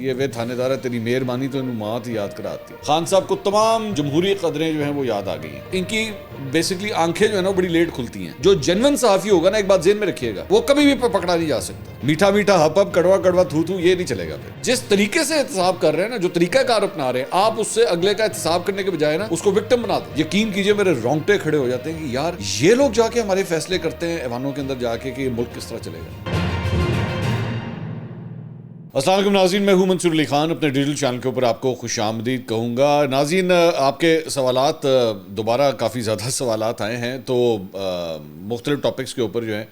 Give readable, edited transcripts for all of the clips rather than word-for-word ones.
کہتی ہے وے تھانے دارا تیری مہربانی تو انہوں ماں یاد کراتی. خان صاحب کو تمام جمہوری قدریں جو ہیں وہ یاد آ گئی ہیں. ان کی بیسکلی آنکھیں جو ہے نا بڑی لیٹ کھلتی ہیں. جو جنون صحافی ہوگا نا ایک بات ذہن میں رکھیے گا, وہ کبھی بھی پکڑا نہیں جا سکتا. میٹھا میٹھا ہپ ہپ کڑوا کڑوا تھو تھو یہ نہیں چلے گا. پھر جس طریقے سے احتساب کر رہے ہیں نا, جو طریقہ کار اپنا رہے ہیں, آپ اس سے اگلے کا احتساب کرنے کے بجائے نا اس کو وکٹم بنا دیں. یقین کیجئے میرے رونگٹے کھڑے ہو جاتے ہیں کہ یار یہ لوگ جا کے ہمارے فیصلے کرتے ہیں ایوانوں کے اندر جا کے کہ یہ ملک کس طرح چلے گا. السلام علیکم ناظرین, میں ہوں منصور علی خان. اپنے ڈیجیٹل چینل کے اوپر آپ کو خوش آمدید کہوں گا. ناظرین, آپ کے سوالات دوبارہ کافی زیادہ سوالات آئے ہیں, تو مختلف ٹاپکس کے اوپر جو ہیں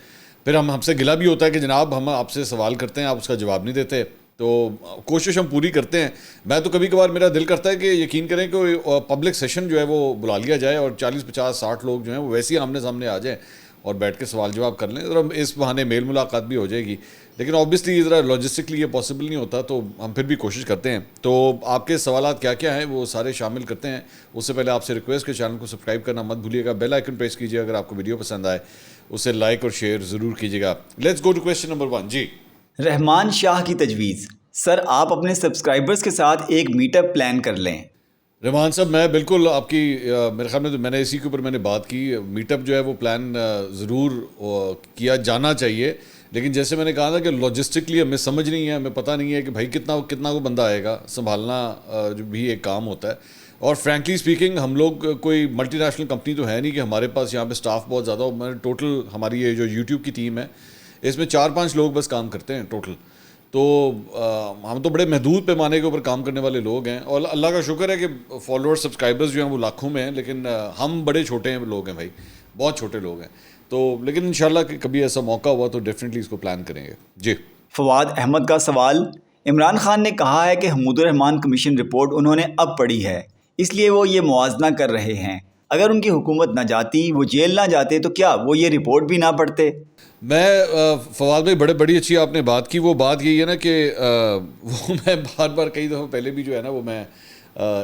پھر ہم سے گلا بھی ہوتا ہے کہ جناب ہم آپ سے سوال کرتے ہیں, آپ اس کا جواب نہیں دیتے. تو کوشش ہم پوری کرتے ہیں. میں تو کبھی کبھار میرا دل کرتا ہے کہ یقین کریں کہ پبلک سیشن جو ہے وہ بلا لیا جائے اور 40 50 60 لوگ جو ہیں وہ ویسے ہی آمنے سامنے آ جائیں اور بیٹھ کے سوال جواب کر لیں. ذرا اس بہانے میل ملاقات بھی ہو جائے گی, لیکن آبویسلی ذرا لاجسٹکلی یہ پاسبل نہیں ہوتا, تو ہم پھر بھی کوشش کرتے ہیں. تو آپ کے سوالات کیا کیا ہیں وہ سارے شامل کرتے ہیں. اس سے پہلے آپ سے ریکویسٹ کہ چینل کو سبسکرائب کرنا مت بھولیے گا, بیل آئیکن پریس کیجیے. اگر آپ کو ویڈیو پسند آئے اسے لائک اور شیئر ضرور کیجیے گا. Let's go to question number 1. جی رحمان شاہ کی تجویز, سر آپ اپنے سبسکرائبرز کے ساتھ ایک میٹ اپ پلان کر لیں. رحمان صاحب, میں بالکل آپ کی میرے خیال میں میں نے اسی کے اوپر میں نے بات کی. میٹ اپ جو ہے وہ پلان ضرور کیا جانا چاہیے, لیکن جیسے میں نے کہا تھا کہ لاجسٹکلی ہمیں سمجھ نہیں ہے, ہمیں پتہ نہیں ہے کہ بھائی کتنا کو بندہ آئے گا. سنبھالنا جو بھی ایک کام ہوتا ہے, اور فرینکلی اسپیکنگ ہم لوگ کوئی ملٹی نیشنل کمپنی تو ہے نہیں کہ ہمارے پاس یہاں پہ اسٹاف بہت زیادہ ہو. میں ٹوٹل ہماری یہ جو یوٹیوب کی ٹیم ہے اس میں 4-5 لوگ بس کام کرتے ہیں ٹوٹل. تو ہم تو بڑے محدود پیمانے کے اوپر کام کرنے والے لوگ ہیں, اور اللہ کا شکر ہے کہ فالوور سبسکرائبرز جو ہیں وہ لاکھوں میں ہیں, لیکن ہم بڑے چھوٹے ہیں لوگ ہیں بھائی, بہت چھوٹے لوگ ہیں. تو لیکن انشاءاللہ کہ کبھی ایسا موقع ہوا تو ڈیفینیٹلی اس کو پلان کریں گے. جی فواد احمد کا سوال, عمران خان نے کہا ہے کہ حمود الرحمان کمیشن رپورٹ انہوں نے اب پڑھی ہے, اس لیے وہ یہ موازنہ کر رہے ہیں. اگر ان کی حکومت نہ جاتی, وہ جیل نہ جاتے, تو کیا وہ یہ رپورٹ بھی نہ پڑھتے؟ میں فواد بھائی بڑی اچھی آپ نے بات کی. وہ بات یہی ہے نا کہ وہ میں بار بار کئی دفعہ پہلے بھی جو ہے نا وہ میں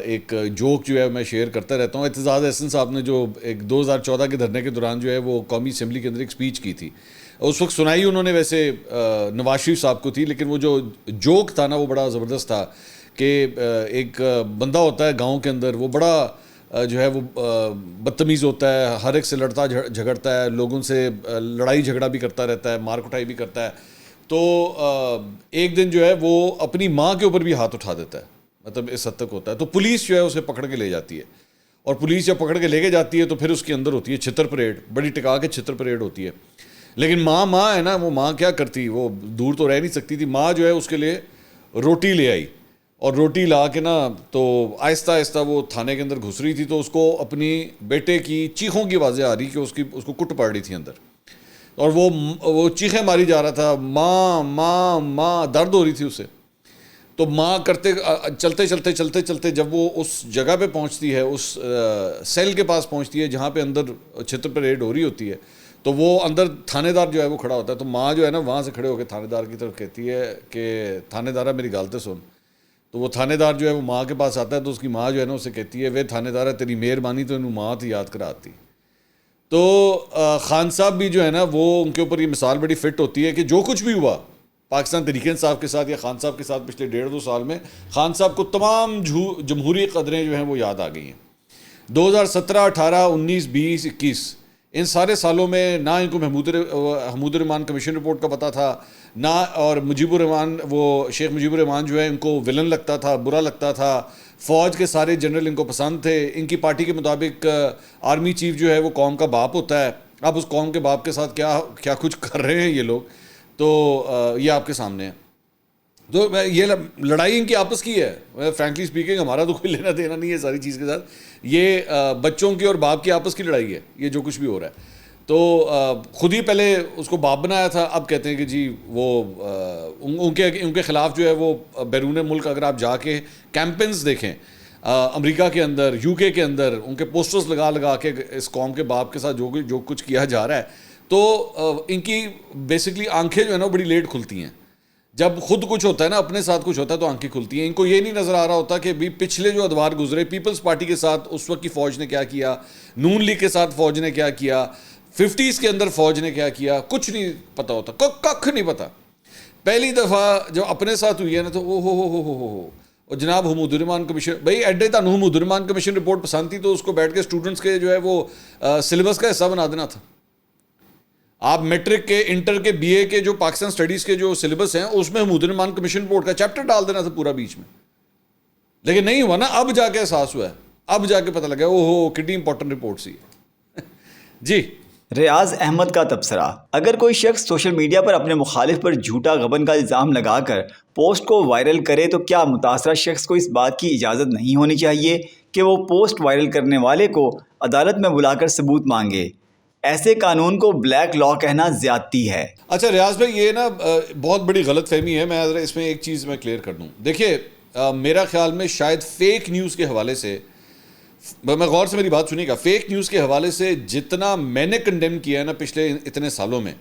ایک جوک جو ہے میں شیئر کرتا رہتا ہوں. اعتزاز احسن صاحب نے جو ایک 2014 کے دھرنے کے دوران جو ہے وہ قومی اسمبلی کے اندر ایک اسپیچ کی تھی, اس وقت سنائی انہوں نے ویسے نواز شریف صاحب کو تھی, لیکن وہ جو جوک تھا نا وہ بڑا زبردست تھا کہ ایک بندہ ہوتا ہے گاؤں کے اندر, وہ بڑا جو ہے وہ بدتمیز ہوتا ہے, ہر ایک سے لڑتا جھگڑتا ہے, لوگوں سے لڑائی جھگڑا بھی کرتا رہتا ہے, مار کٹائی بھی کرتا ہے. تو ایک دن جو ہے وہ اپنی ماں کے اوپر بھی ہاتھ اٹھا دیتا ہے, مطلب اس حد تک ہوتا ہے. تو پولیس جو ہے اسے پکڑ کے لے جاتی ہے, اور پولیس جب پکڑ کے لے کے جاتی ہے تو پھر اس کے اندر ہوتی ہے چھتر پریڈ, بڑی ٹکا کے چھتر پریڈ ہوتی ہے. لیکن ماں ہے نا, وہ ماں کیا کرتی, وہ دور تو رہ نہیں سکتی تھی. ماں جو ہے اس کے لیے روٹی لے آئی, اور روٹی لا کے نا تو آہستہ آہستہ وہ تھانے کے اندر گھس رہی تھی, تو اس کو اپنی بیٹے کی چیخوں کی آوازیں آ رہی کہ اس کو کٹ پڑ رہی تھی اندر, اور وہ چیخیں ماری جا رہا تھا, ماں ماں ماں, درد ہو رہی تھی اسے. تو ماں چلتے جب وہ اس جگہ پہ پہنچتی ہے, اس سیل کے پاس پہنچتی ہے جہاں پہ اندر چھتر پریڈ ہو رہی ہوتی ہے, تو وہ اندر تھانے دار جو ہے وہ کھڑا ہوتا ہے. تو ماں جو ہے نا وہاں سے کھڑے ہو کے تھانے دار کی طرف کہتی ہے کہ تھانے دارہ میری گالتے سن. تو وہ تھانے دار جو ہے وہ ماں کے پاس آتا ہے, تو اس کی ماں جو ہے نا اسے کہتی ہے وے تھانے دارہ تیری مہربانی تو انہوں ماں یاد کراتی. تو خان صاحب بھی جو ہے نا وہ ان کے اوپر یہ مثال بڑی فٹ ہوتی ہے کہ جو کچھ بھی ہوا پاکستان تحریک انصاف کے ساتھ یا خان صاحب کے ساتھ پچھلے 1.5-2 سال میں, خان صاحب کو تمام جمہوری قدریں جو ہیں وہ یاد آ گئی ہیں. 2017, 18, 19, 20, 21 ان سارے سالوں میں نہ ان کو حمود الرحمان کمیشن رپورٹ کا پتہ تھا, نہ اور مجیب الرحمان, وہ شیخ مجیب الرحمان جو ہے ان کو ولن لگتا تھا, برا لگتا تھا. فوج کے سارے جنرل ان کو پسند تھے. ان کی پارٹی کے مطابق آرمی چیف جو ہے وہ قوم کا باپ ہوتا ہے. اب اس قوم کے باپ کے ساتھ کیا کچھ کر رہے ہیں یہ لوگ, تو یہ آپ کے سامنے ہے. تو یہ لڑائی ان کی آپس کی ہے. فرینکلی اسپیکنگ ہمارا تو کوئی لینا دینا نہیں ہے ساری چیز کے ساتھ. یہ بچوں کی اور باپ کی آپس کی لڑائی ہے یہ جو کچھ بھی ہو رہا ہے. تو خود ہی پہلے اس کو باپ بنایا تھا, اب کہتے ہیں کہ جی وہ ان کے خلاف جو ہے وہ بیرون ملک اگر آپ جا کے کیمپینز دیکھیں امریکہ کے اندر, یو کے اندر, ان کے پوسٹرز لگا کے اس قوم کے باپ کے ساتھ جو کچھ کیا جا رہا ہے, تو ان کی بیسکلی آنکھیں جو ہے نا بڑی لیٹ کھلتی ہیں. جب خود کچھ ہوتا ہے نا, اپنے ساتھ کچھ ہوتا ہے تو آنکھیں کھلتی ہیں. ان کو یہ نہیں نظر آ رہا ہوتا کہ بھی پچھلے جو ادوار گزرے, پیپلز پارٹی کے ساتھ اس وقت کی فوج نے کیا کیا, نون لیگ کے ساتھ فوج نے کیا 50s کے اندر فوج نے کیا کیا, کچھ نہیں پتہ ہوتا, ککھ نہیں پتہ. پہلی دفعہ جب اپنے ساتھ ہوئی ہے نا تو او ہو اور جناب حمود الرحمان کمیشن، بھائی ایڈے تھا حمود الرحمان کمیشن رپورٹ پسند تھی تو اس کو بیٹھ کے اسٹوڈنٹس کے جو ہے وہ سلیبس کا حصہ بنا دینا تھا. آپ میٹرک کے، انٹر کے، بی اے کے جو پاکستان اسٹڈیز کے جو سلیبس ہیں اس میں حمود الرحمان کمیشن رپورٹ کا چیپٹر ڈال دینا تھا پورا بیچ میں. لیکن نہیں ہوا نا، اب جا کے احساس ہوا ہے، اب جا کے پتہ لگا او ہو کتنی امپورٹنٹ رپورٹ سی ہے. جی. ریاض احمد کا تبصرہ: اگر کوئی شخص سوشل میڈیا پر اپنے مخالف پر جھوٹا غبن کا الزام لگا کر پوسٹ کو وائرل کرے تو کیا متاثرہ شخص کو اس بات کی اجازت نہیں ہونی چاہیے کہ وہ پوسٹ وائرل کرنے والے کو عدالت میں بلا کر ثبوت مانگے؟ ایسے قانون کو بلیک لا کہنا زیادتی ہے. اچھا ریاض بھائی، یہ نا بہت بڑی غلط فہمی ہے. میں اس میں ایک چیز میں کلیئر کر دوں. دیکھیے میرا خیال میں شاید فیک نیوز کے حوالے سے، میں غور سے میری بات سنیے گا، فیک نیوز کے حوالے سے جتنا میں نے کنڈیم کیا ہے نا پچھلے اتنے سالوں میں،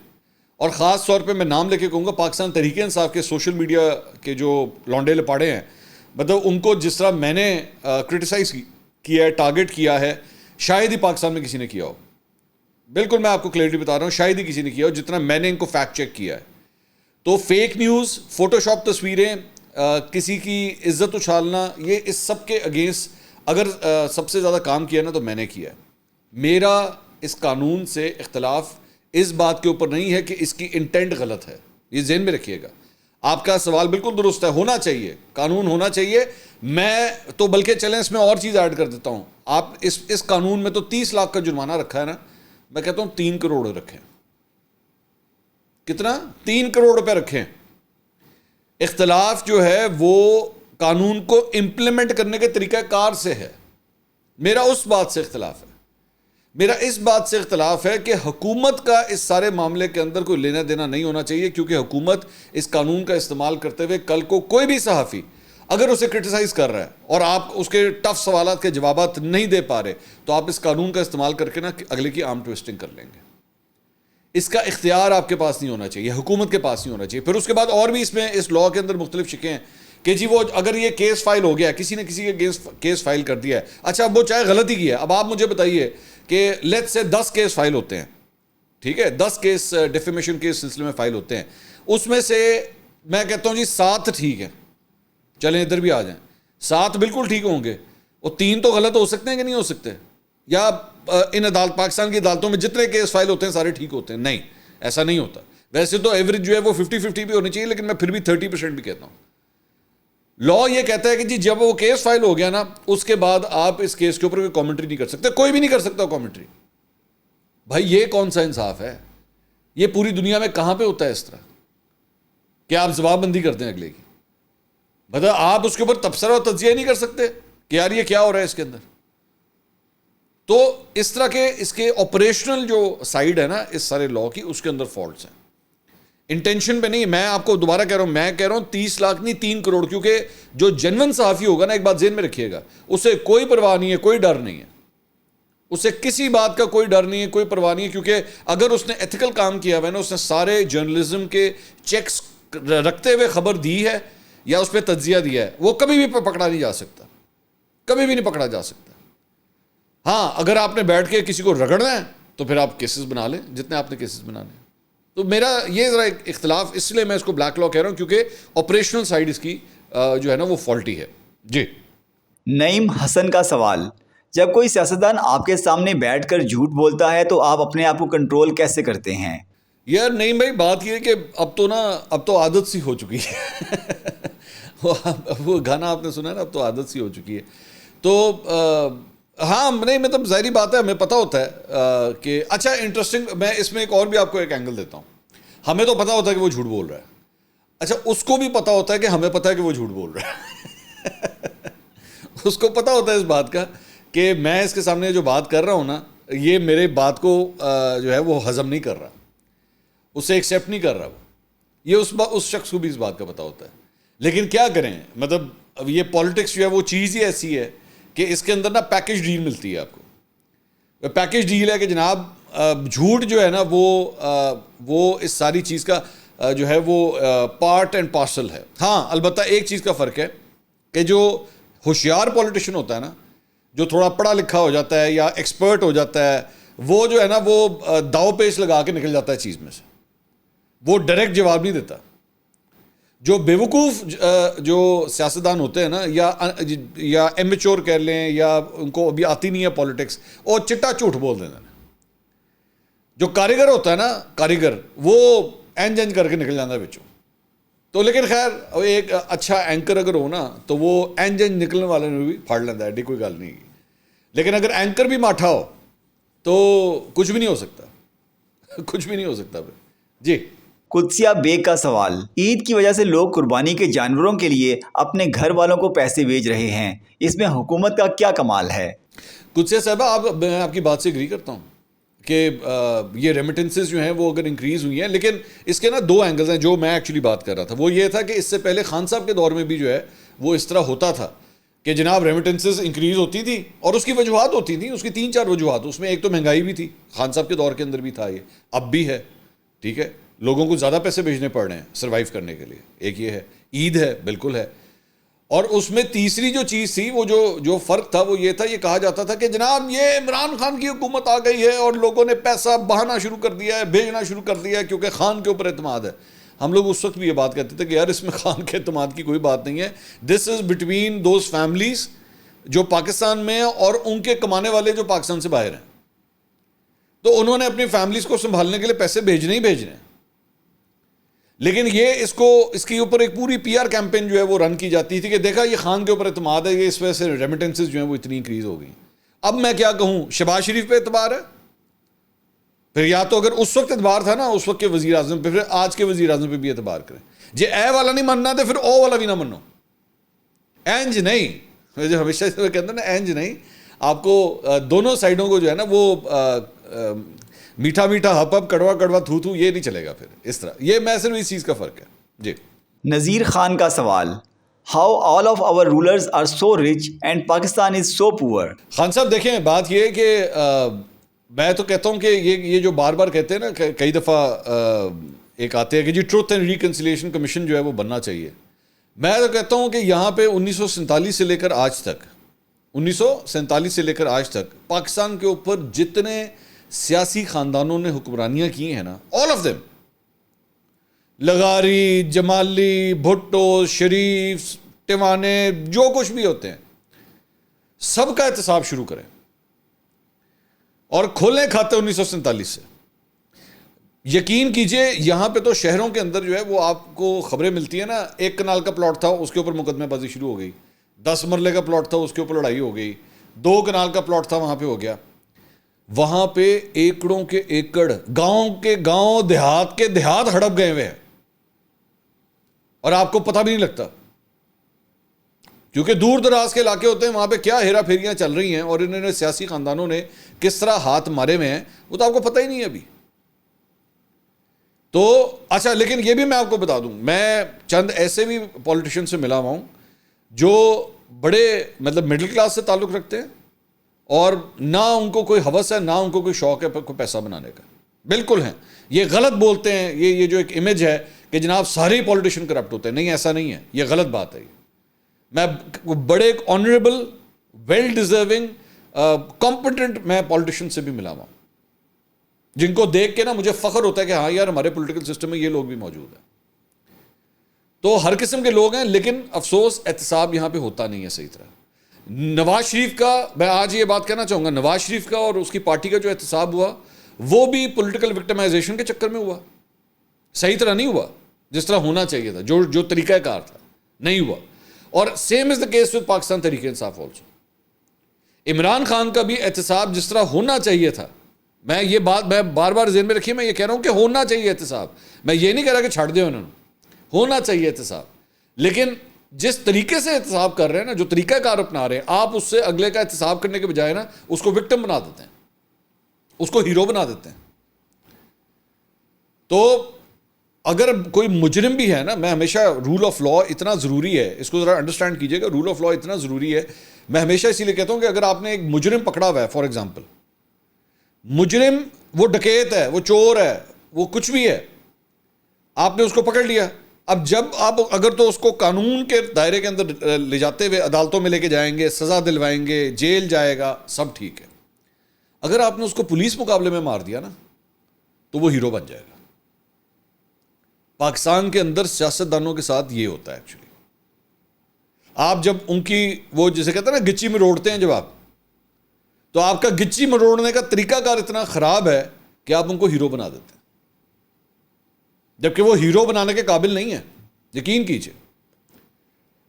اور خاص طور پہ میں نام لے کے کہوں گا پاکستان تحریک انصاف کے سوشل میڈیا کے جو لونڈے لپاڑے ہیں، مطلب ان کو جس طرح میں نے کرٹیسائز کیا ہے، ٹارگٹ کیا ہے، شاید ہی پاکستان میں کسی نے کیا ہو. بالکل میں آپ کو کلیئرٹی بتا رہا ہوں، شاید ہی کسی نے کیا ہو جتنا میں نے ان کو فیکٹ چیک کیا ہے. تو فیک نیوز، فوٹو شاپ تصویریں، کسی کی عزت اچھالنا، یہ اس سب کے اگینسٹ اگر سب سے زیادہ کام کیا نا تو میں نے کیا ہے. میرا اس قانون سے اختلاف اس بات کے اوپر نہیں ہے کہ اس کی انٹینٹ غلط ہے، یہ ذہن میں رکھیے گا. آپ کا سوال بالکل درست ہے، ہونا چاہیے، قانون ہونا چاہیے. میں تو بلکہ چلیں اس میں اور چیز ایڈ کر دیتا ہوں. آپ اس قانون میں تو 30 لاکھ کا جرمانہ رکھا ہے نا، میں کہتا ہوں 3 کروڑ رکھیں. کتنا؟ 3 کروڑ روپے رکھیں. اختلاف جو ہے وہ قانون کو امپلیمنٹ کرنے کے طریقہ کار سے ہے. میرا اس بات سے اختلاف ہے، میرا اس بات سے اختلاف ہے کہ حکومت کا اس سارے معاملے کے اندر کوئی لینا دینا نہیں ہونا چاہیے، کیونکہ حکومت اس قانون کا استعمال کرتے ہوئے کل کو کوئی بھی صحافی اگر اسے کرٹیسائز کر رہا ہے اور آپ اس کے ٹف سوالات کے جوابات نہیں دے پا رہے تو آپ اس قانون کا استعمال کر کے نا اگلے کی آرم ٹویسٹنگ کر لیں گے. اس کا اختیار آپ کے پاس نہیں ہونا چاہیے، حکومت کے پاس نہیں ہونا چاہیے. پھر اس کے بعد اور بھی اس میں اس لاء کے اندر مختلف شکیں ہیں کہ جی وہ اگر یہ کیس فائل ہو گیا، کسی نے کسی کے اگینسٹ کیس فائل کر دیا ہے، اچھا اب وہ چاہے غلطی کی ہے، اب آپ مجھے بتائیے کہ لیٹس سے 10 کیس فائل ہوتے ہیں، ٹھیک ہے، 10 کیس ڈیفیمیشن کے سلسلے میں فائل ہوتے ہیں، اس میں سے میں کہتا ہوں جی 7 ٹھیک ہیں، چلیں ادھر بھی آ جائیں، 7 بالکل ٹھیک ہوں گے، اور 3 تو غلط ہو سکتے ہیں کہ نہیں ہو سکتے؟ یا ان عدالت پاکستان کی عدالتوں میں جتنے کیس فائل ہوتے ہیں سارے ٹھیک ہوتے ہیں؟ نہیں، ایسا نہیں ہوتا. ویسے تو ایوریج جو ہے وہ 50-50 بھی ہونی چاہیے، لیکن میں پھر بھی 30% بھی کہتا ہوں. لاء یہ کہتا ہے کہ جی جب وہ کیس فائل ہو گیا نا اس کے بعد آپ اس کیس کے اوپر کوئی کامنٹری نہیں کر سکتے، کوئی بھی نہیں کر سکتا کامنٹری. بھائی یہ کون سا انصاف ہے؟ یہ پوری دنیا میں کہاں پہ ہوتا ہے اس طرح کہ آپ جواب بندی کرتے ہیں اگلے کی؟ مطلب آپ اس کے اوپر تبصرہ اور تجزیہ نہیں کر سکتے کہ یار یہ کیا ہو رہا ہے اس کے اندر. تو اس طرح کے اس کے آپریشنل جو سائیڈ ہے نا اس سارے لاء کی، اس کے اندر فالٹس ہیں. انٹینشن پہ نہیں، میں آپ کو دوبارہ کہہ رہا ہوں، میں کہہ رہا ہوں 30 لاکھ نہیں 3 کروڑ، کیونکہ جو جنون صحافی ہوگا نا، ایک بات ذہن میں رکھیے گا، اسے کوئی پرواہ نہیں ہے، کوئی ڈر نہیں ہے، اسے کسی بات کا کوئی ڈر نہیں ہے، کوئی پرواہ نہیں ہے، کیونکہ اگر اس نے ایتھیکل کام کیا ہوا ہے نا، اس نے سارے جرنلزم کے چیکس رکھتے ہوئے خبر دی ہے یا اس پہ تجزیہ دیا ہے، وہ کبھی بھی پکڑا نہیں جا سکتا، کبھی بھی نہیں پکڑا جا سکتا. ہاں اگر آپ نے بیٹھ کے کسی کو رگڑنا ہے تو پھر آپ کیسز بنا لیں جتنے آپ نے کیسز بنانے ہیں. تو میرا یہ ذرا اختلاف، اس لیے میں اس کو بلیک لاء کہہ رہا ہوں کیونکہ آپریشنل سائیڈ اس کی جو ہے نا وہ فالٹی ہے. جی. نعیم حسن کا سوال: جب کوئی سیاستدان آپ کے سامنے بیٹھ کر جھوٹ بولتا ہے تو آپ اپنے آپ کو کنٹرول کیسے کرتے ہیں؟ یار نعیم بھائی، بات یہ ہے کہ اب تو عادت سی ہو چکی ہے. وہ گانا آپ نے سنا ہے نا، اب تو عادت سی ہو چکی ہے. تو ہاں نہیں، مطلب ظاہری بات ہے، ہمیں پتہ ہوتا ہے کہ اچھا انٹرسٹنگ، میں اس میں ایک اور بھی آپ کو ایک اینگل دیتا ہوں. ہمیں تو پتہ ہوتا ہے کہ وہ جھوٹ بول رہا ہے، اچھا اس کو بھی پتہ ہوتا ہے کہ ہمیں پتہ ہے کہ وہ جھوٹ بول رہا ہے. اس کو پتہ ہوتا ہے اس بات کا کہ میں اس کے سامنے جو بات کر رہا ہوں نا، یہ میرے بات کو جو ہے وہ ہضم نہیں کر رہا، اسے ایکسیپٹ نہیں کر رہا. یہ اس شخص کو بھی اس بات کا پتہ ہوتا ہے. لیکن کیا کریں، مطلب اب یہ پالیٹکس جو ہے وہ چیز ہی ایسی ہے کہ اس کے اندر نا پیکج ڈیل ملتی ہے آپ کو. پیکج ڈیل ہے کہ جناب جھوٹ جو ہے نا وہ اس ساری چیز کا جو ہے وہ پارٹ اینڈ پارسل ہے. ہاں البتہ ایک چیز کا فرق ہے کہ جو ہوشیار پولیٹیشین ہوتا ہے نا، جو تھوڑا پڑھا لکھا ہو جاتا ہے یا ایکسپرٹ ہو جاتا ہے، وہ جو ہے نا وہ داؤ پیچ لگا کے نکل جاتا ہے چیز میں سے، وہ ڈائریکٹ جواب نہیں دیتا. جو بیوقوف جو سیاستدان ہوتے ہیں نا, یا ایمیچور کہہ لیں, یا ان کو ابھی آتی نہیں ہے پالیٹکس, اور چٹا جھوٹ بول دیتے ہیں. جو کاریگر ہوتا ہے نا, کاریگر, وہ اینج کر کے نکل جاتا ہے بچوں. تو لیکن خیر ایک اچھا اینکر اگر ہو نا تو وہ اینج نکلنے والے نے بھی پھاڑ لینا ہے, ایڈی کوئی گل نہیں. لیکن اگر اینکر بھی ماٹھا ہو تو کچھ بھی نہیں ہو سکتا, کچھ بھی نہیں ہو سکتا پھر. جی, قدسیہ بیگ کا سوال. عید کی وجہ سے لوگ قربانی کے جانوروں کے لیے اپنے گھر والوں کو پیسے بھیج رہے ہیں, اس میں حکومت کا کیا کمال ہے؟ قدسیہ صاحبہ, میں آپ کی بات سے اگری کرتا ہوں کہ یہ ریمیٹنسز جو ہیں وہ اگر انکریز ہوئی ہیں, لیکن اس کے نا دو اینگلز ہیں. جو میں ایکچولی بات کر رہا تھا وہ یہ تھا کہ اس سے پہلے خان صاحب کے دور میں بھی جو ہے وہ اس طرح ہوتا تھا کہ جناب ریمیٹنسز انکریز ہوتی تھی, اور اس کی وجوہات ہوتی تھیں, اس کی 3-4 وجوہات. اس میں ایک تو مہنگائی بھی تھی, خان صاحب کے دور کے اندر بھی تھا, یہ اب بھی ہے, ٹھیک ہے, لوگوں کو زیادہ پیسے بھیجنے پڑ رہے ہیں سروائیو کرنے کے لیے. ایک یہ ہے, عید ہے, بالکل ہے. اور اس میں تیسری جو چیز تھی, وہ جو فرق تھا وہ یہ تھا, یہ کہا جاتا تھا کہ جناب یہ عمران خان کی حکومت آ گئی ہے اور لوگوں نے پیسہ بہانا شروع کر دیا ہے, بھیجنا شروع کر دیا ہے, کیونکہ خان کے اوپر اعتماد ہے. ہم لوگ اس وقت بھی یہ بات کہتے تھے کہ یار اس میں خان کے اعتماد کی کوئی بات نہیں ہے. دس از بٹوین دوز فیملیز جو پاکستان میں ہیں اور ان کے کمانے والے جو پاکستان سے باہر ہیں. تو انہوں نے اپنی فیملیز کو سنبھالنے کے لیے پیسے بھیجنے ہی بھیجنے ہیں. لیکن یہ اس کے اوپر ایک پوری پی آر کیمپین جو ہے وہ رن کی جاتی تھی کہ دیکھا یہ خان کے اوپر اعتماد ہے, یہ اس وجہ سے ریمیٹنسز جو ہیں وہ اتنی انکریز ہو گئی. اب میں کیا کہوں, شہباز شریف پہ اعتبار ہے, پھر یا تو اگر اس وقت اعتبار تھا نا اس وقت کے وزیر اعظم پہ, پھر آج کے وزیر اعظم پہ بھی اعتبار کریں. جی اے والا نہیں ماننا تو پھر او والا بھی نہ منو. اینج نہیں, جو ہمیشہ کہتے ہیں نا اینج نہیں, آپ کو دونوں سائڈوں کو جو ہے نا وہ میٹھا میٹھا ہپ ہپ کڑوا کڑوا تھو تھو, یہ نہیں چلے گا پھر اس طرح. یہ میں صرف اس چیز کا فرق ہے. جی, نذیر خان کا سوال. How all of our rulers are so rich and Pakistan is so poor. Khan صاحب دیکھیں, بات یہ ہے کہ میں تو کہتا ہوں کہ یہ جو بار بار کہتے ہیں نا, کئی دفعہ ایک آتے ہیں کہ جی ٹروتھ اینڈ ریکنسیلیشن کمیشن جو ہے وہ بننا چاہیے. میں تو کہتا ہوں کہ یہاں پہ 1947 سے لے کر آج تک پاکستان کے اوپر جتنے سیاسی خاندانوں نے حکمرانیاں کی ہیں نا, آل آف دیم, لغاری, جمالی, بھٹو, شریف, ٹیوانے, جو کچھ بھی ہوتے ہیں, سب کا احتساب شروع کریں اور کھولیں کھاتے 1947 سے. یقین کیجئے یہاں پہ تو شہروں کے اندر جو ہے وہ آپ کو خبریں ملتی ہیں نا, 1 کنال کا پلاٹ تھا اس کے اوپر مقدمہ بازی شروع ہو گئی, 10 مرلے کا پلاٹ تھا اس کے اوپر لڑائی ہو گئی, 2 کنال کا پلاٹ تھا وہاں پہ ہو گیا. وہاں پہ ایکڑوں کے ایکڑ, گاؤں کے گاؤں, دیہات کے دیہات ہڑپ گئے ہوئے ہیں اور آپ کو پتہ بھی نہیں لگتا, کیونکہ دور دراز کے علاقے ہوتے ہیں, وہاں پہ کیا ہیرا پھیریاں چل رہی ہیں اور انہوں نے سیاسی خاندانوں نے کس طرح ہاتھ مارے ہوئے ہیں وہ تو آپ کو پتہ ہی نہیں ہے ابھی. تو اچھا, لیکن یہ بھی میں آپ کو بتا دوں, میں چند ایسے بھی پولیٹیشین سے ملا ہوا ہوں جو بڑے مطلب مڈل کلاس سے تعلق رکھتے ہیں اور نہ ان کو کوئی ہوس ہے, نہ ان کو کوئی شوق ہے کوئی پیسہ بنانے کا. بالکل ہیں, یہ غلط بولتے ہیں, یہ جو ایک امیج ہے کہ جناب سارے پولیٹیشین کرپٹ ہوتے ہیں, نہیں ایسا نہیں ہے, یہ غلط بات ہے. میں بڑے ایک آنریبل, ویل ڈیزرونگ, کمپٹنٹ میں پولیٹیشین سے بھی ملا ہوا ہوں جن کو دیکھ کے نا مجھے فخر ہوتا ہے کہ ہاں یار ہمارے پولیٹیکل سسٹم میں یہ لوگ بھی موجود ہیں. تو ہر قسم کے لوگ ہیں, لیکن افسوس احتساب یہاں پہ ہوتا نہیں ہے صحیح طرح. نواز شریف کا, میں آج یہ بات کہنا چاہوں گا, نواز شریف کا اور اس کی پارٹی کا جو احتساب ہوا وہ بھی پولیٹیکل وکٹمائزیشن کے چکر میں ہوا, صحیح طرح نہیں ہوا جس طرح ہونا چاہیے تھا, جو طریقہ کار تھا نہیں ہوا. اور same is the case with Pakistan Tehreek Insaf also. Imran Khan کا بھی احتساب جس طرح ہونا چاہیے تھا, میں یہ بات میں بار بار ذہن میں رکھیے, میں یہ کہہ رہا ہوں کہ ہونا چاہیے احتساب, میں یہ نہیں کہہ رہا کہ چھاڑ دیں انہوں نے, ہونا چاہیے احتساب. لیکن جس طریقے سے احتساب کر رہے ہیں نا, جو طریقہ کار اپنا رہے ہیں, آپ اس سے اگلے کا احتساب کرنے کے بجائے نا اس کو وکٹم بنا دیتے ہیں, اس کو ہیرو بنا دیتے ہیں. تو اگر کوئی مجرم بھی ہے نا, میں ہمیشہ رول آف لا اتنا ضروری ہے, اس کو ذرا انڈرسٹینڈ کیجئے گا, رول آف لا اتنا ضروری ہے. میں ہمیشہ اسی لیے کہتا ہوں کہ اگر آپ نے ایک مجرم پکڑا ہوا ہے, فار ایگزامپل مجرم وہ ڈکیت ہے, وہ چور ہے, وہ کچھ بھی ہے, آپ نے اس کو پکڑ لیا. اب جب آپ اگر تو اس کو قانون کے دائرے کے اندر لے جاتے ہوئے عدالتوں میں لے کے جائیں گے, سزا دلوائیں گے, جیل جائے گا, سب ٹھیک ہے. اگر آپ نے اس کو پولیس مقابلے میں مار دیا نا تو وہ ہیرو بن جائے گا. پاکستان کے اندر سیاستدانوں کے ساتھ یہ ہوتا ہے ایکچولی. آپ جب ان کی وہ جسے کہتے ہیں نا گچی میں روڑتے ہیں جب آپ، تو آپ کا گچی مروڑنے کا طریقہ کار اتنا خراب ہے کہ آپ ان کو ہیرو بنا دیتے ہیں، جبکہ وہ ہیرو بنانے کے قابل نہیں ہے. یقین کیجئے،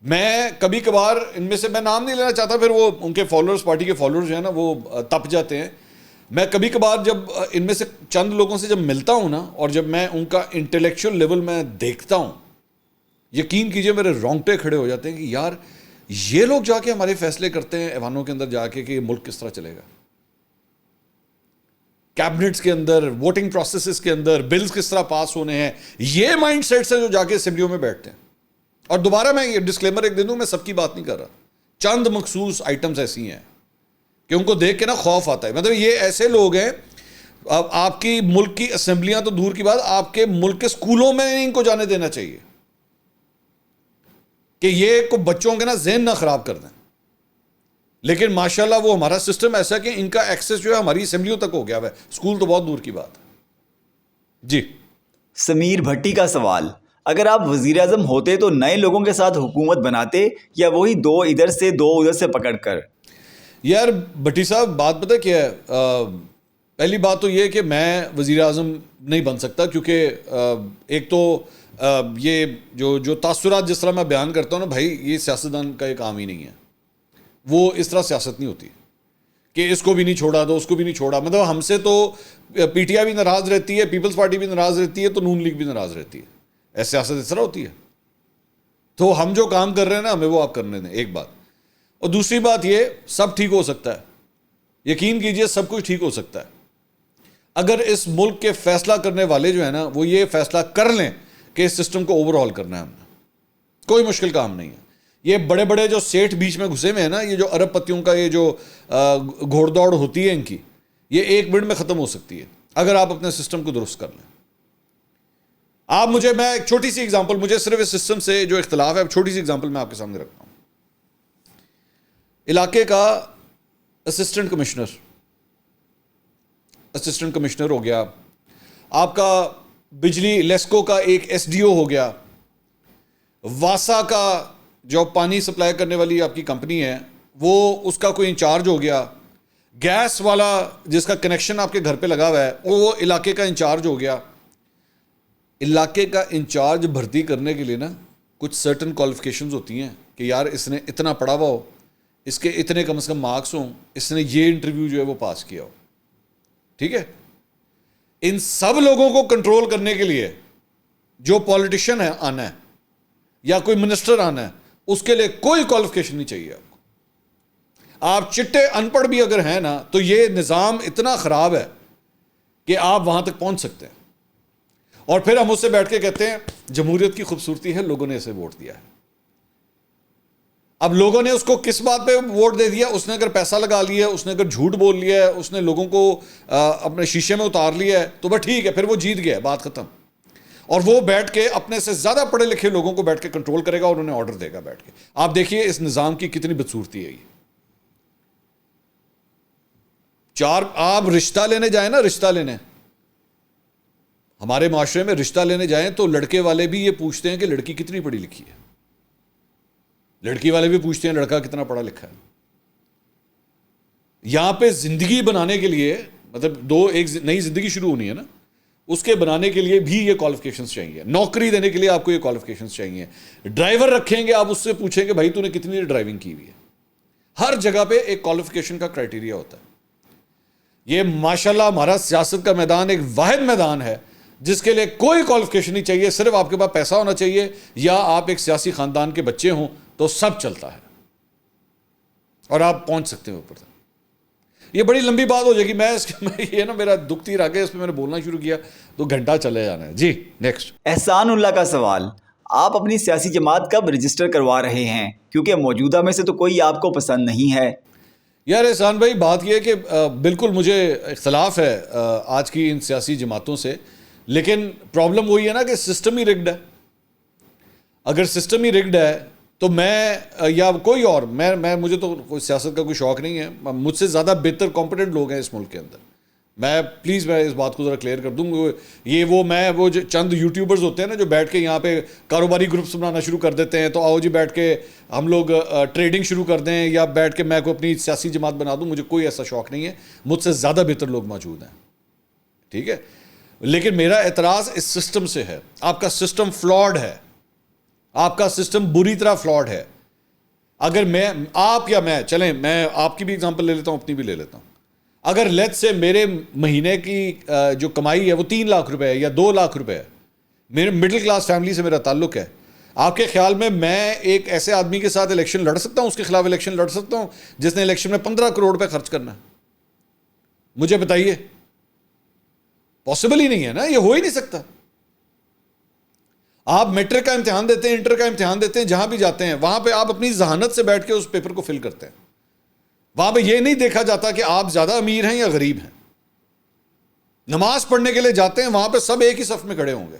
میں کبھی کبھار ان میں سے، میں نام نہیں لینا چاہتا، پھر وہ ان کے فالوورز، پارٹی کے فالوورز جو ہیں نا وہ تپ جاتے ہیں. میں کبھی کبھار جب ان میں سے چند لوگوں سے جب ملتا ہوں نا، اور جب میں ان کا انٹلیکچوئل لیول میں دیکھتا ہوں، یقین کیجئے میرے رونگٹے کھڑے ہو جاتے ہیں کہ یار یہ لوگ جا کے ہمارے فیصلے کرتے ہیں ایوانوں کے اندر جا کے کہ یہ ملک کس طرح چلے گا، کیبنٹس کے اندر، ووٹنگ پروسیسز کے اندر بلز کس طرح پاس ہونے ہیں. یہ مائنڈ سیٹس ہیں جو جا کے اسمبلیوں میں بیٹھتے ہیں. اور دوبارہ میں یہ ڈسکلیمر ایک دے دوں، میں سب کی بات نہیں کر رہا، چند مخصوص آئٹمز ایسی ہیں کہ ان کو دیکھ کے نا خوف آتا ہے. مطلب یہ ایسے لوگ ہیں، اب آپ کی ملک کی اسمبلیاں تو دور کی بات، آپ کے ملک کے اسکولوں میں ان کو جانے دینا چاہیے کہ یہ کو بچوں کے نا ذہن نہ خراب کر دیں. لیکن ماشاءاللہ وہ ہمارا سسٹم ایسا ہے کہ ان کا ایکسس جو ہے ہماری اسمبلیوں تک ہو گیا ہے، اسکول تو بہت دور کی بات ہے. جی سمیر بھٹی کا سوال: اگر آپ وزیر اعظم ہوتے تو نئے لوگوں کے ساتھ حکومت بناتے یا وہی دو ادھر سے دو ادھر سے پکڑ کر؟ یار بھٹی صاحب، بات پتہ کیا ہے، پہلی بات تو یہ کہ میں وزیر اعظم نہیں بن سکتا، کیونکہ ایک تو یہ جو تاثرات جس طرح میں بیان کرتا ہوں نا بھائی، یہ سیاستدان کا یہ کام ہی نہیں ہے. وہ اس طرح سیاست نہیں ہوتی کہ اس کو بھی نہیں چھوڑا تو اس کو بھی نہیں چھوڑا. مطلب ہم سے تو پی ٹی آئی بھی ناراض رہتی ہے، پیپلز پارٹی بھی ناراض رہتی ہے، تو نون لیگ بھی ناراض رہتی ہے. ایسے سیاست اس طرح ہوتی ہے. تو ہم جو کام کر رہے ہیں نا، ہمیں وہ آپ کرنے دیں، ایک بات. اور دوسری بات یہ، سب ٹھیک ہو سکتا ہے، یقین کیجئے سب کچھ ٹھیک ہو سکتا ہے اگر اس ملک کے فیصلہ کرنے والے جو ہیں نا وہ یہ فیصلہ کر لیں کہ اس سسٹم کو اوور ہال کرنا ہے. ہم نے کوئی مشکل کام نہیں ہے. یہ بڑے بڑے جو سیٹھ بیچ میں گھسے ہوئے ہیں نا، یہ جو ارب پتیوں کا یہ جو گھوڑ دوڑ ہوتی ہے ان کی، یہ ایک منٹ میں ختم ہو سکتی ہے اگر آپ اپنے سسٹم کو درست کر لیں. آپ میں ایک چھوٹی سی اگزامپل، مجھے صرف اس سسٹم سے جو اختلاف ہے، چھوٹی سی اگزامپل میں آپ کے سامنے رکھتا ہوں. علاقے کا اسسٹنٹ کمشنر ہو گیا، آپ کا بجلی لیسکو کا ایک ایس ڈی او ہو گیا، واسا کا جو پانی سپلائی کرنے والی آپ کی کمپنی ہے وہ اس کا کوئی انچارج ہو گیا، گیس والا جس کا کنیکشن آپ کے گھر پہ لگا ہوا ہے وہ علاقے کا انچارج ہو گیا. علاقے کا انچارج بھرتی کرنے کے لیے نا کچھ سرٹن کوالیفیکیشنز ہوتی ہیں کہ یار اس نے اتنا پڑھا ہوا ہو، اس کے اتنے کم از کم مارکس ہوں، اس نے یہ انٹرویو جو ہے وہ پاس کیا ہو. ٹھیک ہے، ان سب لوگوں کو کنٹرول کرنے کے لیے جو پولیٹیشین ہے آنا ہے یا کوئی منسٹر آنا ہے، اس کے لیے کوئی کوالیفیکیشن نہیں چاہیے آپ کو. آپ چٹے ان پڑھ بھی اگر ہیں نا تو یہ نظام اتنا خراب ہے کہ آپ وہاں تک پہنچ سکتے ہیں. اور پھر ہم اس سے بیٹھ کے کہتے ہیں جمہوریت کی خوبصورتی ہے، لوگوں نے اسے ووٹ دیا ہے. اب لوگوں نے اس کو کس بات پہ ووٹ دے دیا؟ اس نے اگر پیسہ لگا لیا ہے، اس نے اگر جھوٹ بول لیا ہے، اس نے لوگوں کو اپنے شیشے میں اتار لیا ہے، تو بس ٹھیک ہے، پھر وہ جیت گیا، بات ختم. اور وہ بیٹھ کے اپنے سے زیادہ پڑھے لکھے لوگوں کو بیٹھ کے کنٹرول کرے گا اور انہیں آرڈر دے گا بیٹھ کے. آپ دیکھیے اس نظام کی کتنی بدصورتی ہے. یہ آپ رشتہ لینے جائیں نا، رشتہ لینے ہمارے معاشرے میں رشتہ لینے جائیں تو لڑکے والے بھی یہ پوچھتے ہیں کہ لڑکی کتنی پڑھی لکھی ہے، لڑکی والے بھی پوچھتے ہیں لڑکا کتنا پڑھا لکھا ہے. یہاں پہ زندگی بنانے کے لیے، مطلب ایک نئی زندگی شروع ہونی ہے نا، اس کے بنانے کے لیے بھی یہ کوالیفیکیشنز چاہیے. نوکری دینے کے لیے آپ کو یہ کوالیفیکیشنز چاہیے. ڈرائیور رکھیں گے، آپ اس سے پوچھیں کہ بھائی تو نے کتنی ڈرائیونگ کی ہوئی ہے. ہر جگہ پہ ایک کوالیفیکیشن کا کرائٹیریا ہوتا ہے. یہ ماشاءاللہ ہمارا سیاست کا میدان ایک واحد میدان ہے جس کے لیے کوئی کوالیفیکیشن نہیں چاہیے، صرف آپ کے پاس پیسہ ہونا چاہیے یا آپ ایک سیاسی خاندان کے بچے ہوں تو سب چلتا ہے اور آپ پہنچ سکتے ہیں اوپر تک. یہ بڑی لمبی بات ہو جائے گی، یہ نا میرا دکھتی رہ گیا، اس پہ میں نے بولنا شروع کیا تو گھنٹہ چلے جانا ہے. جی نیکسٹ. احسان اللہ کا سوال: آپ اپنی سیاسی جماعت کب رجسٹر کروا رہے ہیں، کیونکہ موجودہ میں سے تو کوئی آپ کو پسند نہیں ہے؟ یار احسان بھائی، بات یہ ہے کہ بالکل مجھے اختلاف ہے آج کی ان سیاسی جماعتوں سے، لیکن پرابلم وہی ہے نا کہ سسٹم ہی رگڈ ہے. اگر سسٹم ہی رگڈ ہے تو میں یا کوئی اور مجھے تو کوئی سیاست کا کوئی شوق نہیں ہے. مجھ سے زیادہ بہتر کمپیٹنٹ لوگ ہیں اس ملک کے اندر، میں پلیز میں اس بات کو ذرا کلیئر کر دوں. یہ وہ جو چند یوٹیوبرز ہوتے ہیں نا جو بیٹھ کے یہاں پہ کاروباری گروپس بنانا شروع کر دیتے ہیں, تو آؤ جی بیٹھ کے ہم لوگ ٹریڈنگ شروع کر دیں, یا بیٹھ کے میں کو اپنی سیاسی جماعت بنا دوں, مجھے کوئی ایسا شوق نہیں ہے. مجھ سے زیادہ بہتر لوگ موجود ہیں, ٹھیک ہے. لیکن میرا اعتراض اس سسٹم سے ہے. آپ کا سسٹم فلاڈ ہے, آپ کا سسٹم بری طرح فلاڈ ہے. اگر آپ یا میں چلیں, میں آپ کی بھی اگزامپل لے لیتا ہوں, اپنی بھی لے لیتا ہوں. اگر لیٹ سے میرے مہینے کی جو کمائی ہے وہ 3 لاکھ روپے ہے یا 2 لاکھ روپے ہے, میرے مڈل کلاس فیملی سے میرا تعلق ہے, آپ کے خیال میں ایک ایسے آدمی کے ساتھ الیکشن لڑ سکتا ہوں, اس کے خلاف الیکشن لڑ سکتا ہوں جس نے الیکشن میں 15 کروڑ روپے خرچ کرنا ہے؟ مجھے بتائیے, پاسبل ہی نہیں ہے نا, یہ ہو ہی نہیں سکتا. آپ میٹرک کا امتحان دیتے ہیں, انٹر کا امتحان دیتے ہیں, جہاں بھی جاتے ہیں وہاں پہ آپ اپنی ذہانت سے بیٹھ کے اس پیپر کو فل کرتے ہیں. وہاں پہ یہ نہیں دیکھا جاتا کہ آپ زیادہ امیر ہیں یا غریب ہیں. نماز پڑھنے کے لیے جاتے ہیں, وہاں پہ سب ایک ہی صف میں کھڑے ہوں گے.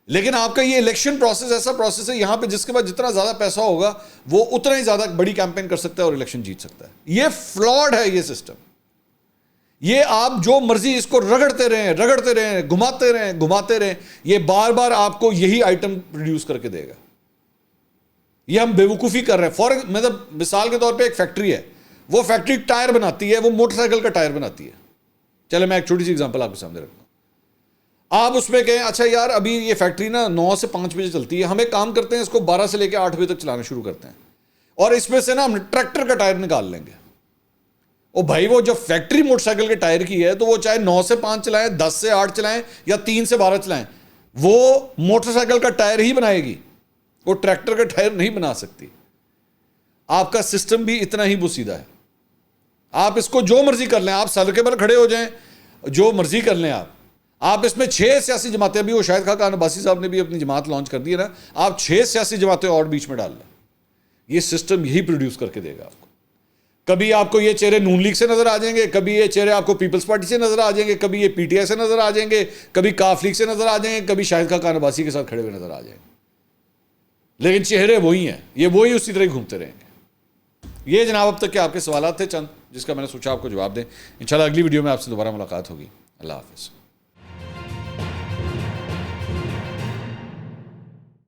لیکن آپ کا یہ الیکشن پروسیس ایسا پروسیس ہے یہاں پہ جس کے بعد جتنا زیادہ پیسہ ہوگا وہ اتنا ہی زیادہ بڑی کیمپین کر سکتا ہے اور الیکشن جیت سکتا ہے. یہ فلاڈ ہے یہ سسٹم. یہ آپ جو مرضی اس کو رگڑتے رہیں, گھماتے رہیں, یہ بار بار آپ کو یہی آئٹم پروڈیوس کر کے دے گا. یہ ہم بیوقوفی کر رہے ہیں. مطلب مثال کے طور پہ ایک فیکٹری ہے, وہ فیکٹری ٹائر بناتی ہے, وہ موٹر سائیکل کا ٹائر بناتی ہے. چلے میں ایک چھوٹی سی ایگزامپل آپ کے سامنے رکھتا ہوں. آپ اس میں کہیں اچھا یار ابھی یہ فیکٹری نا 9 سے 5 بجے چلتی ہے, ہم ایک کام کرتے ہیں اس کو 12 سے لے کے 8 بجے تک چلانا شروع کرتے ہیں, اور اس میں سے نا ہم ٹریکٹر کا ٹائر نکال لیں گے. او بھائی وہ جو فیکٹری موٹر سائیکل کے ٹائر کی ہے تو وہ چاہے 9 سے 5 چلائیں, 10 سے 8 چلائیں یا 3 سے 12 چلائیں, وہ موٹر سائیکل کا ٹائر ہی بنائے گی, وہ ٹریکٹر کا ٹائر نہیں بنا سکتی. آپ کا سسٹم بھی اتنا ہی بوسیدہ ہے. آپ اس کو جو مرضی کر لیں, آپ سڑکیں پر کھڑے ہو جائیں, جو مرضی کر لیں آپ اس میں 6 سیاسی جماعتیں بھی, وہ شاہد خاقان عباسی صاحب نے بھی اپنی جماعت لانچ کر دی ہے نا, آپ 6 سیاسی جماعتیں اور بیچ میں ڈال لیں, یہ سسٹم یہی پروڈیوس کر کے دے گا آپ کو. کبھی آپ کو یہ چہرے نون لیگ سے نظر آ جائیں گے, کبھی یہ چہرے آپ کو پیپلز پارٹی سے نظر آ جائیں گے, کبھی یہ پی ٹی آئی سے نظر آ جائیں گے, کبھی کاف لیگ سے نظر آ جائیں گے, کبھی شاہد خاقان عباسی کے ساتھ کھڑے ہوئے نظر آ جائیں گے. لیکن چہرے وہی ہیں, یہ وہی اسی طرح گھومتے رہیں گے. یہ جناب اب تک کے آپ کے سوالات تھے چند, جس کا میں نے سوچا آپ کو جواب دیں. انشاءاللہ اگلی ویڈیو میں آپ سے دوبارہ ملاقات ہوگی. اللہ حافظ.